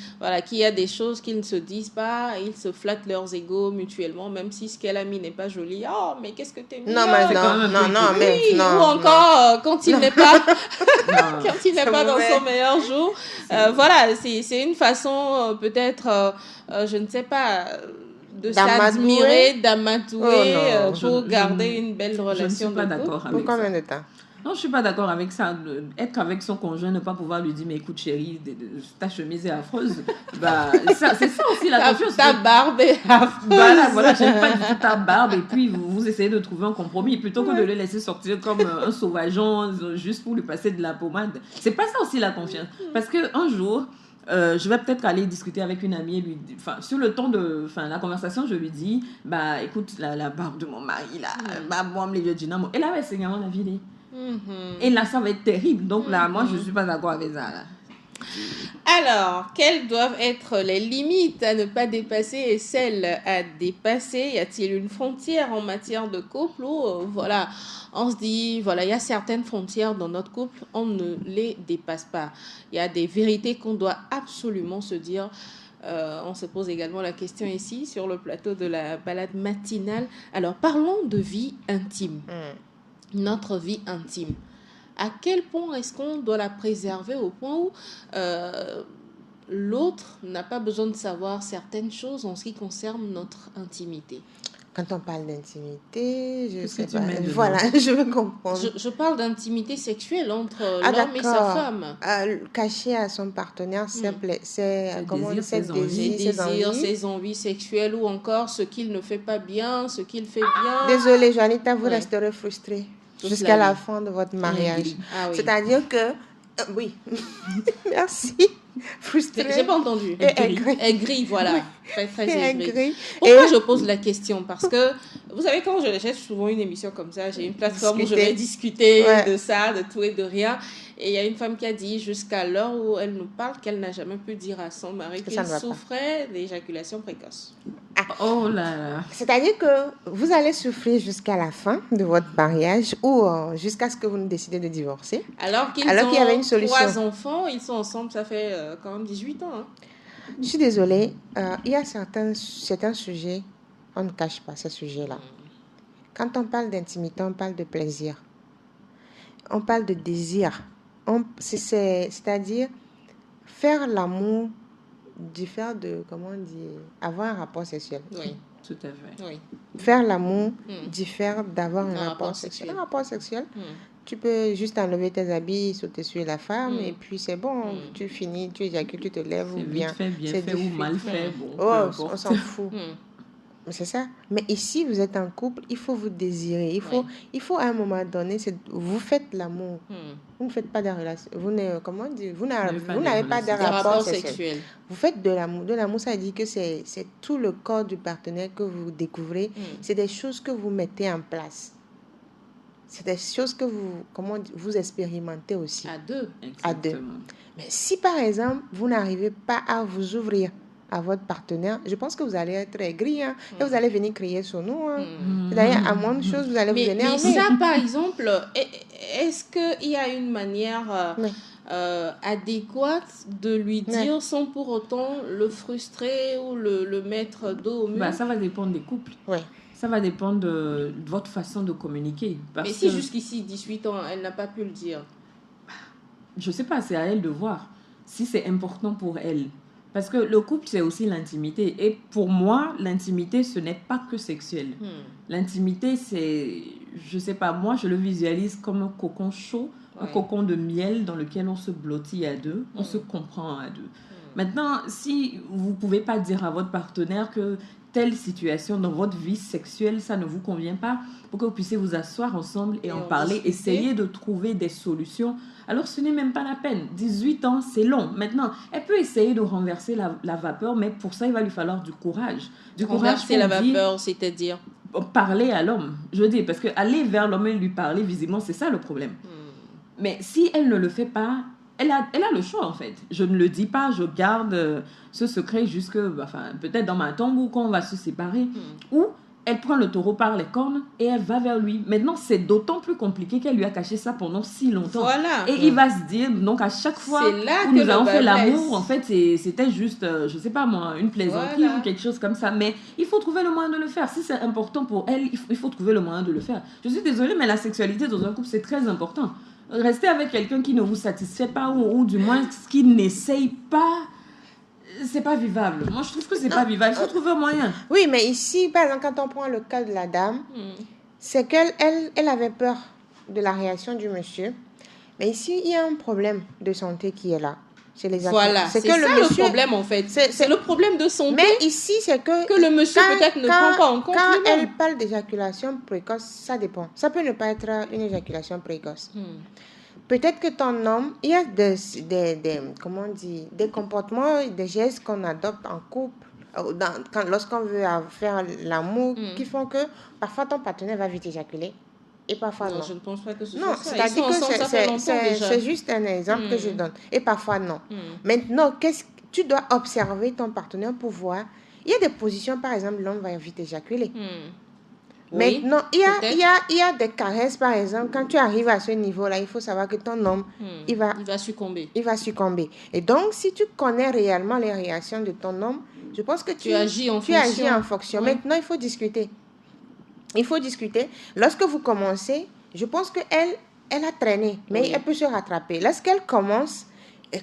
y a des choses qu'ils ne se disent pas, ils se flattent leurs égos mutuellement, même si ce qu'elle a mis n'est pas joli. Oh, mais qu'est-ce que t'es mignon. Ou encore quand il n'est pas dans son meilleur jour. Voilà, c'est une façon peut-être, je ne sais pas, de s'admirer, d'amatouer pour garder une belle relation. Je ne suis pas d'accord avec ça. Pour combien de temps? Non, je ne suis pas d'accord avec ça. Être avec son conjoint, ne pas pouvoir lui dire, mais écoute chérie, ta chemise est affreuse. C'est ça aussi la confiance. Ta barbe est affreuse. Voilà, j'aime pas du tout ta barbe. Et puis, vous essayez de trouver un compromis. Plutôt que de le laisser sortir comme un sauvageon, juste pour lui passer de la pommade. C'est pas ça aussi la confiance. Parce qu'un jour, je vais peut-être aller discuter avec une amie et sur le ton de la conversation, je lui dis, écoute, la barbe de mon mari, là, moi, me les dynamo. Et là, c'est également la vie. Et là, ça va être terrible. Donc là, moi, je ne suis pas d'accord avec ça. Là. Alors, quelles doivent être les limites à ne pas dépasser et celles à dépasser? Y a-t-il une frontière en matière de couple ou on se dit, il y a certaines frontières dans notre couple, on ne les dépasse pas. Il y a des vérités qu'on doit absolument se dire. On se pose également la question ici sur le plateau de la balade matinale. Alors, parlons de vie intime. Notre vie intime. À quel point est-ce qu'on doit la préserver au point où l'autre n'a pas besoin de savoir certaines choses en ce qui concerne notre intimité? Quand on parle d'intimité, je sais pas. Voilà, je veux comprendre. Je parle d'intimité sexuelle entre l'homme et sa femme. Caché à son partenaire, c'est comment on dit, ses désirs, ses envies sexuelles ou encore ce qu'il ne fait pas bien, ce qu'il fait bien. Désolée, Juanita, vous resterez frustrée jusqu'à la fin de votre mariage. C'est-à-dire que... oui, merci. Frustrée. J'ai pas entendu. Aigrie, voilà. Très, très aigrie. Pourquoi je pose la question? Parce que, vous savez, quand j'ai souvent une émission comme ça, j'ai une plateforme où je vais discuter de ça, de tout et de rien. Et il y a une femme qui a dit, jusqu'à l'heure où elle nous parle, qu'elle n'a jamais pu dire à son mari qu'il souffrait d'éjaculation précoce. Oh là là. C'est-à-dire que vous allez souffrir jusqu'à la fin de votre mariage ou jusqu'à ce que vous ne décidez de divorcer. Alors qu'il y avait une solution. 3 enfants, ils sont ensemble, ça fait quand même 18 ans. Hein. Je suis désolée, il y a certains sujets, on ne cache pas ce sujet-là. Quand on parle d'intimité, on parle de plaisir. On parle de désir. C'est-à-dire faire l'amour, comment on dit, avoir un rapport sexuel. Oui, tout à fait. Oui. Faire l'amour diffère d'avoir un rapport sexuel. Un rapport sexuel, tu peux juste enlever tes habits, sauter sur la femme et puis c'est bon, tu finis, tu éjacules, tu te lèves ou bien. C'est vite fait, bien fait ou mal fait. Bon, on s'en fout. C'est ça. Mais ici, vous êtes en couple, il faut vous désirer. Il faut à un moment donné, vous faites l'amour. Vous ne faites pas de relation. Vous n'avez pas de rapport sexuel. Vous faites de l'amour. De l'amour, ça dit que c'est tout le corps du partenaire que vous découvrez. C'est des choses que vous mettez en place. C'est des choses que vous expérimentez aussi. À deux. À deux. Mais si, par exemple, vous n'arrivez pas à vous ouvrir à votre partenaire, je pense que vous allez être aigri et vous allez venir crier sur nous. D'ailleurs, à moins de choses, vous allez vous énerver. Mais ça, par exemple, est-ce qu'il y a une manière adéquate de lui dire sans pour autant le frustrer ou le mettre dos au mur? Ça va dépendre des couples. Oui. Ça va dépendre de votre façon de communiquer. Mais si jusqu'ici, 18 ans, elle n'a pas pu le dire? Je ne sais pas, c'est à elle de voir si c'est important pour elle. Parce que le couple, c'est aussi l'intimité. Et pour moi, l'intimité, ce n'est pas que sexuel. L'intimité, c'est, je ne sais pas, moi, je le visualise comme un cocon chaud, un cocon de miel dans lequel on se blottit à deux, on se comprend à deux. Maintenant, si vous ne pouvez pas dire à votre partenaire que telle situation dans votre vie sexuelle, ça ne vous convient pas, pour que vous puissiez vous asseoir ensemble et en parler, essayer de trouver des solutions, alors ce n'est même pas la peine. 18 ans, c'est long. Maintenant, elle peut essayer de renverser la vapeur, mais pour ça, il va lui falloir du courage. Renverser la vapeur, c'est-à-dire parler à l'homme. Je veux dire, parce qu'aller vers l'homme et lui parler, visiblement, c'est ça le problème. Mais si elle ne le fait pas, elle a le choix, en fait. Je ne le dis pas, je garde ce secret jusque, peut-être dans ma tombe ou quand on va se séparer. Ou elle prend le taureau par les cornes et elle va vers lui. Maintenant, c'est d'autant plus compliqué qu'elle lui a caché ça pendant si longtemps. Voilà. Et il va se dire, donc à chaque fois où nous avons fait l'amour, en fait, c'était juste, je sais pas moi, une plaisanterie ou quelque chose comme ça. Mais il faut trouver le moyen de le faire. Si c'est important pour elle, il faut trouver le moyen de le faire. Je suis désolée, mais la sexualité dans un couple, c'est très important. Rester avec quelqu'un qui ne vous satisfait pas ou du moins qui n'essaye pas, c'est pas vivable. Moi, je trouve que c'est pas vivable. Il faut trouver un moyen. Oui, mais ici, par exemple, quand on prend le cas de la dame, c'est qu'elle avait peur de la réaction du monsieur. Mais ici, il y a un problème de santé qui est là. Voilà, c'est ça le problème en fait. C'est le problème de santé. Mais ici, c'est que le monsieur peut-être ne prend pas en compte. Quand elle parle d'éjaculation précoce, ça dépend. Ça peut ne pas être une éjaculation précoce. Peut-être que ton homme, il y a des comportements, des gestes qu'on adopte en couple, lorsqu'on veut faire l'amour, qui font que parfois ton partenaire va vite éjaculer. Et parfois non. Je ne pense pas que ce soit ça. C'est-à-dire que c'est juste un exemple que je donne. Et parfois non. Maintenant, tu dois observer ton partenaire pour voir. Il y a des positions, par exemple, l'homme va vite éjaculer. Maintenant, il y a des caresses, par exemple. Quand tu arrives à ce niveau-là, il faut savoir que ton homme, il va succomber. Il va succomber. Et donc, si tu connais réellement les réactions de ton homme, je pense que tu agis en fonction. Maintenant, il faut discuter. Lorsque vous commencez, je pense qu'elle a traîné, mais elle peut se rattraper. Lorsqu'elle commence,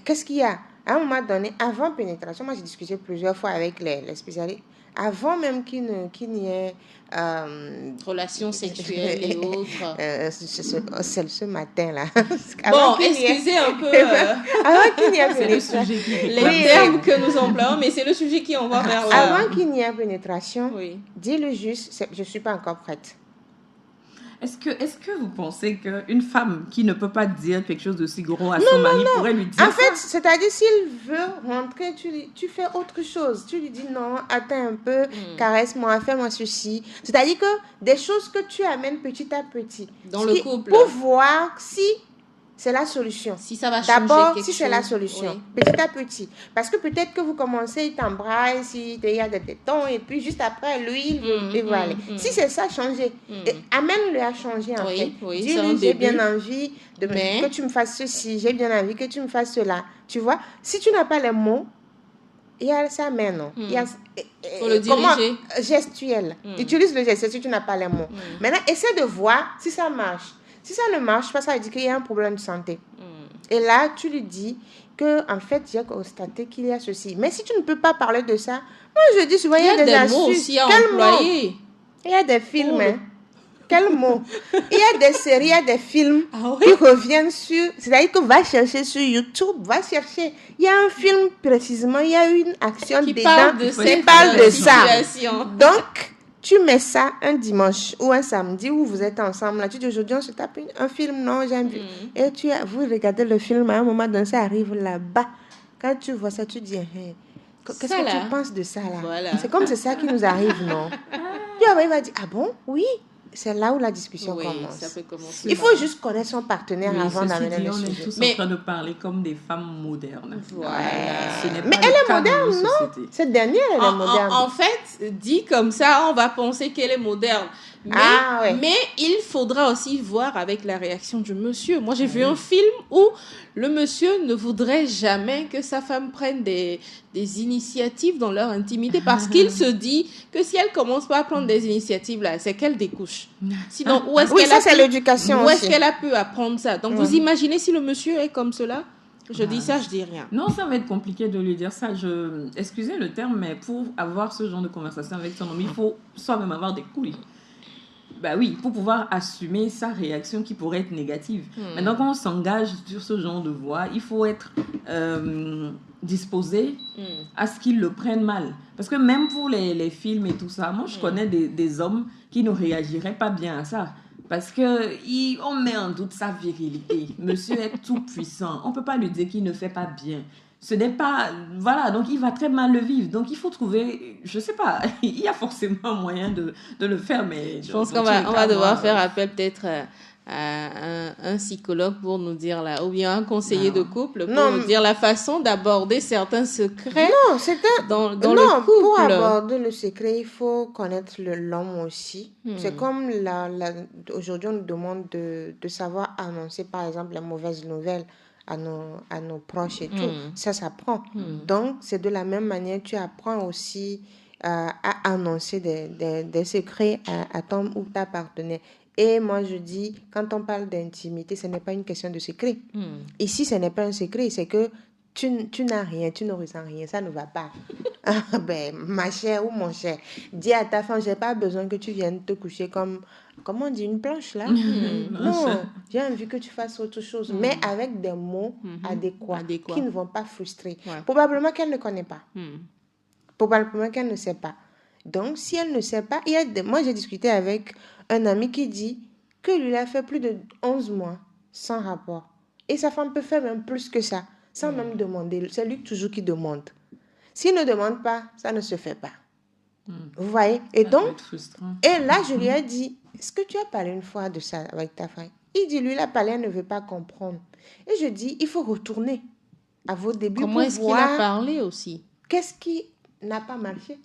qu'est-ce qu'il y a? À un moment donné, avant pénétration, moi j'ai discuté plusieurs fois avec les spécialistes, avant même qu'il n'y ait relations sexuelles et autres. C'est ce matin-là. Bon, excusez un peu. Avant qu'il n'y ait pénétration. Les termes que nous employons, mais c'est le sujet qui envoie vers là. Avant qu'il n'y ait pénétration, dis-le juste, je ne suis pas encore prête. Est-ce que vous pensez qu'une femme qui ne peut pas dire quelque chose de si gros à son mari pourrait lui dire en fait, c'est-à-dire, s'il veut rentrer, tu fais autre chose. Tu lui dis non, attends un peu, caresse-moi, fais-moi ceci. C'est-à-dire que des choses que tu amènes petit à petit. Dans le couple. Pour voir si c'est la solution. Si ça va changer D'abord, quelque si c'est chose, la solution, oui. petit à petit. Parce que peut-être que vous commencez, il t'embrasse, il y a des tétons, et puis juste après, lui, il va aller. Si c'est ça, changez. Et amène-le à changer, en fait. Oui, c'est un Dis-lui, j'ai début. bien envie que tu me fasses ceci, j'ai bien envie que tu me fasses cela. Tu vois, si tu n'as pas les mots, il y a ça, mais non. Il y a, faut le diriger. Gestuel. Utilise le geste si tu n'as pas les mots. Maintenant, essaie de voir si ça marche. Si ça ne marche pas, ça veut dire qu'il y a un problème de santé. Et là, tu lui dis que, en fait, j'ai constaté qu'il y a ceci. Mais si tu ne peux pas parler de ça, moi, je dis souvent, il y a des mots astuces. aussi à employer. Il y a des films, hein. Quel mot? Il y a des séries, il y a des films oui? qui reviennent sur... C'est-à-dire que va chercher sur YouTube, va chercher. Il y a un film précisément, il y a une action qui dedans qui parle de ça. Situation. Donc, tu mets ça un dimanche ou un samedi où vous êtes ensemble. Là, tu dis aujourd'hui, on se tape un film, non, j'aime bien. Et vous regardez le film, à un moment donné, ça arrive là-bas. Quand tu vois ça, tu dis... Hey, qu'est-ce que tu penses de ça là? Voilà. C'est comme c'est ça qui nous arrive, non? Puis après, il va dire, ah bon? Oui. C'est là où la discussion commence. Ça peut commencer. Il faut juste connaître son partenaire avant d'amener le sujet. On est tous en train de parler comme des femmes modernes. Voilà. Mais elle est moderne, non? Cette dernière, elle est moderne. En fait, dit comme ça, on va penser qu'elle est moderne. Mais il faudra aussi voir avec la réaction du monsieur. Moi, j'ai vu un film où le monsieur ne voudrait jamais que sa femme prenne des initiatives dans leur intimité parce qu'il se dit que si elle commence pas à prendre des initiatives là, c'est qu'elle découche. Sinon, où est-ce qu'elle a pu apprendre ça? Donc, vous imaginez si le monsieur est comme cela? Je dis ça, je dis rien. Non, ça va être compliqué de lui dire ça. Excusez le terme, mais pour avoir ce genre de conversation avec son homme, il faut soi-même avoir des couilles. Bah oui, pour pouvoir assumer sa réaction qui pourrait être négative. Maintenant, quand on s'engage sur ce genre de voie, il faut être disposé à ce qu'ils le prennent mal. Parce que même pour les films et tout ça, moi, je connais des hommes qui ne réagiraient pas bien à ça. Parce qu'on met en doute sa virilité. Monsieur est tout puissant. On ne peut pas lui dire qu'il ne fait pas bien. Ce n'est pas... Voilà, donc il va très mal le vivre. Donc il faut trouver... Je ne sais pas, il y a forcément moyen de le faire, mais... Je pense qu'on va devoir faire appel peut-être à un psychologue pour nous dire là, ou bien un conseiller de couple pour nous dire la façon d'aborder certains secrets dans le couple. Pour aborder le secret, il faut connaître l'homme aussi. C'est comme aujourd'hui on nous demande de savoir annoncer par exemple les mauvaises nouvelles à nos proches et tout. Ça s'apprend. Donc c'est de la même manière tu apprends aussi à annoncer des secrets à ton ou ta partenaire. Et moi, je dis, quand on parle d'intimité, ce n'est pas une question de secret. Ici, ce n'est pas un secret, c'est que tu n'as rien, tu ne ressens rien, ça ne va pas. Ma chère ou mon cher, dis à ta femme, je n'ai pas besoin que tu viennes te coucher comme, comment on dit, une planche là. Non, j'ai envie que tu fasses autre chose, mais avec des mots adéquats qui ne vont pas frustrer. Probablement qu'elle ne connaît pas. Probablement qu'elle ne sait pas. Donc, si elle ne sait pas, moi j'ai discuté avec un ami qui dit que lui a fait plus de 11 mois sans rapport. Et sa femme peut faire même plus que ça, sans même demander. C'est lui toujours qui demande. S'il ne demande pas, ça ne se fait pas. Vous voyez? Et donc, et là, je lui ai dit, est-ce que tu as parlé une fois de ça avec ta femme? Il dit, lui, il a parlé, elle ne veut pas comprendre. Et je dis, il faut retourner à vos débuts. Comment est-ce qu'il a parlé aussi? Qu'est-ce qui n'a pas marché?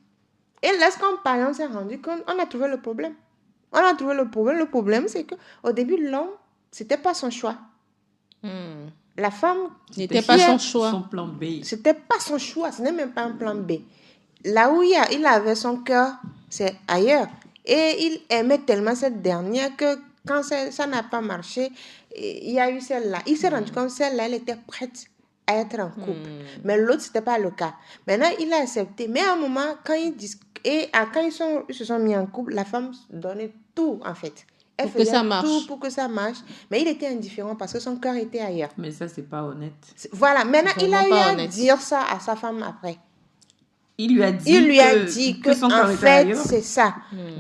Et lorsqu'on parlait, on s'est rendu compte, on a trouvé le problème. On a trouvé le problème. Le problème, c'est qu'au début, l'homme, ce n'était pas son choix. La femme... N'était pas son choix. Son plan B. Ce n'était pas son choix. Ce n'est même pas un plan B. Là où il avait son cœur, c'est ailleurs. Et il aimait tellement cette dernière que quand ça n'a pas marché, il y a eu celle-là. Il s'est rendu compte que celle-là, elle était prête à être en couple. Mais l'autre, ce n'était pas le cas. Maintenant, il a accepté. Mais à un moment, quand ils se sont mis en couple, la femme donnait tout, en fait. Elle faisait tout pour que ça marche. Mais il était indifférent parce que son cœur était ailleurs. Mais ça, c'est pas honnête. Voilà. Maintenant, il a eu à dire ça à sa femme après. Il lui a dit que en fait, c'est ça.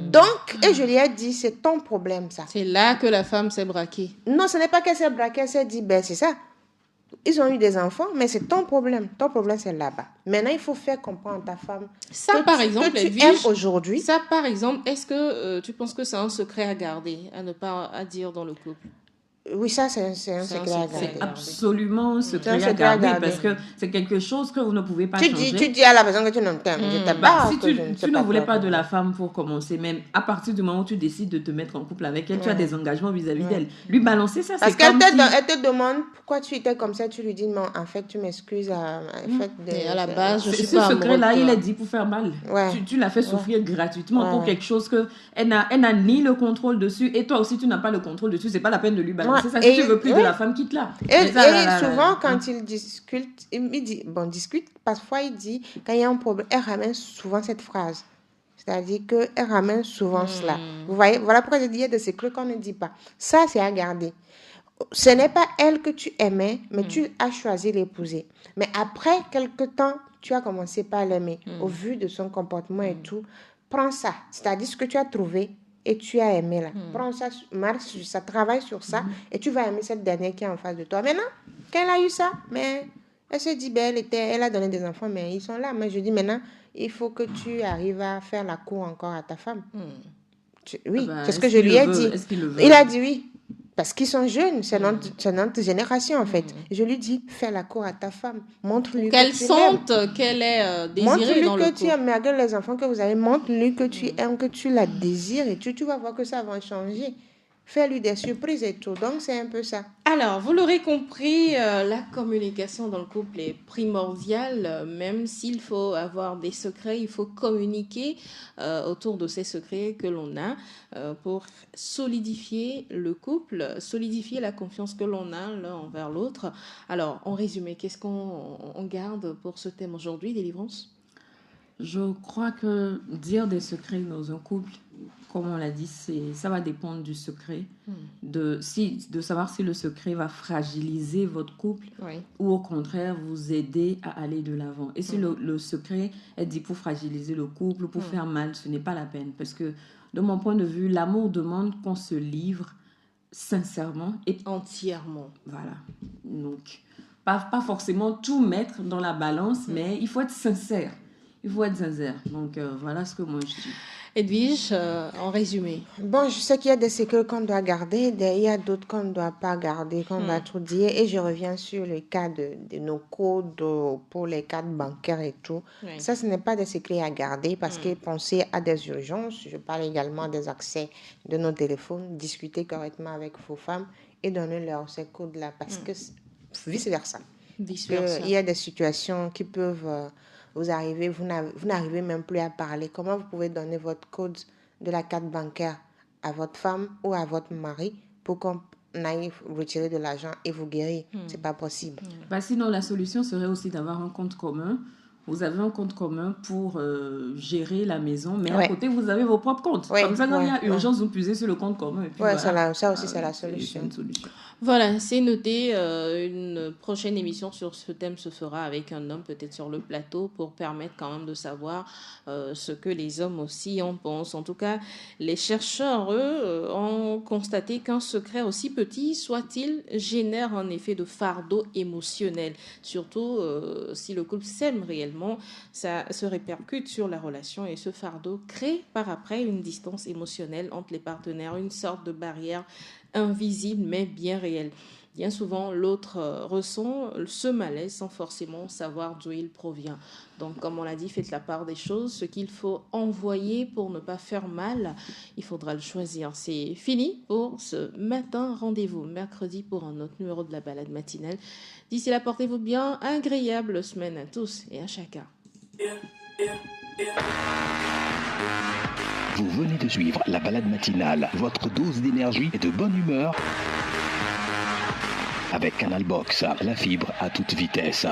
Donc, et je lui ai dit, c'est ton problème, ça. C'est là que la femme s'est braquée. Non, ce n'est pas qu'elle s'est braquée, elle s'est dit, c'est ça. Ils ont eu des enfants, mais c'est ton problème. Ton problème, c'est là-bas. Maintenant, il faut faire comprendre à ta femme ça, par exemple, que tu aimes aujourd'hui. Ça, par exemple, est-ce que tu penses que c'est un secret à garder, à ne pas à dire dans le couple? Oui, ça, c'est un secret à garder. C'est absolument un secret à garder parce que c'est quelque chose que vous ne pouvez pas changer. Tu dis à la personne que tu n'aimes pas. Si tu ne voulais pas de la femme pour commencer, même à partir du moment où tu décides de te mettre en couple avec elle, tu as des engagements vis-à-vis d'elle. Lui balancer ça, c'est comme si... Parce qu'elle te demande pourquoi tu étais comme ça, tu lui dis non, en fait, tu m'excuses. À la base, je suis ce pas secret-là, il est dit pour faire mal. Tu l'as fait souffrir gratuitement pour quelque chose qu'elle n'a ni le contrôle dessus et toi aussi, tu n'as pas le contrôle dessus. C'est pas la peine de lui balancer. C'est ça, si tu veux plus de la femme, quitte-la. Et souvent, quand il discute, parfois il dit, quand il y a un problème, elle ramène souvent cette phrase. C'est-à-dire qu'elle ramène souvent cela. Vous voyez, voilà pourquoi je dis, il y a des secrets qu'on ne dit pas. Ça, c'est à garder. Ce n'est pas elle que tu aimais, mais tu as choisi l'épouser. Mais après quelque temps, tu as commencé par l'aimer. Au vu de son comportement et tout, prends ça. C'est-à-dire ce que tu as trouvé, et tu as aimé là. Prends ça, marche sur ça, travaille sur ça et tu vas aimer cette dernière qui est en face de toi. Maintenant, quand elle a eu ça, mais elle se dit, elle a donné des enfants, mais ils sont là. Mais je dis maintenant, il faut que tu arrives à faire la cour encore à ta femme. Oui, c'est ce que je lui ai dit. Il a dit oui. Parce qu'ils sont jeunes, c'est notre génération en fait. Je lui dis, fais la cour à ta femme, montre-lui qu'elle sente qu'elle est désirée dans le couple. Montre-lui que tu aimes, malgré les enfants que vous avez, montre-lui que tu aimes, que tu la désires et tu vas voir que ça va changer. Fais-lui des surprises et tout. Donc, c'est un peu ça. Alors, vous l'aurez compris, la communication dans le couple est primordiale. Même s'il faut avoir des secrets, il faut communiquer autour de ces secrets que l'on a pour solidifier le couple, solidifier la confiance que l'on a l'un envers l'autre. Alors, en résumé, qu'est-ce qu'on garde pour ce thème aujourd'hui, délivrance ? Je crois que dire des secrets dans un couple, comme on l'a dit, ça va dépendre du secret, de savoir si le secret va fragiliser votre couple ou au contraire vous aider à aller de l'avant. Et si le secret est dit pour fragiliser le couple, pour faire mal, ce n'est pas la peine. Parce que de mon point de vue, l'amour demande qu'on se livre sincèrement et entièrement. Voilà. Donc, pas forcément tout mettre dans la balance, mais il faut être sincère. Il faut être sincère. Donc, voilà ce que moi je dis. Edwige, en résumé. Bon, je sais qu'il y a des secrets qu'on doit garder, il y a d'autres qu'on ne doit pas garder, qu'on doit tout dire. Et je reviens sur le cas de nos codes pour les cartes bancaires et tout. Oui. Ça, ce n'est pas des secrets à garder parce que pensez à des urgences. Je parle également des accès de nos téléphones. Discutez correctement avec vos femmes et donnez-leur ces codes-là parce que vice-versa. Il y a des situations qui peuvent... vous n'arrivez même plus à parler. Comment vous pouvez donner votre code de la carte bancaire à votre femme ou à votre mari pour qu'on aille retirer de l'argent et vous guérir? C'est pas possible. Sinon, la solution serait aussi d'avoir un compte commun. Vous avez un compte commun pour gérer la maison, mais à côté, vous avez vos propres comptes. Comme ça, quand il y a urgence, vous puisez sur le compte commun. Et puis ça aussi, c'est la solution. C'est une solution. Voilà, c'est noté. Une prochaine émission sur ce thème se fera avec un homme peut-être sur le plateau pour permettre quand même de savoir ce que les hommes aussi en pensent. En tout cas, les chercheurs, eux, ont constaté qu'un secret aussi petit soit-il génère un effet de fardeau émotionnel. Surtout si le couple s'aime réellement, ça se répercute sur la relation et ce fardeau crée par après une distance émotionnelle entre les partenaires, une sorte de barrière invisible mais bien réel. Bien souvent, l'autre ressent ce malaise sans forcément savoir d'où il provient. Donc, comme on l'a dit, faites la part des choses. Ce qu'il faut envoyer pour ne pas faire mal, il faudra le choisir. C'est fini pour ce matin. Rendez-vous mercredi pour un autre numéro de la balade matinale. D'ici là, portez-vous bien. Agréable semaine à tous et à chacun. Vous venez de suivre la balade matinale, votre dose d'énergie et de bonne humeur avec Canal Box, la fibre à toute vitesse.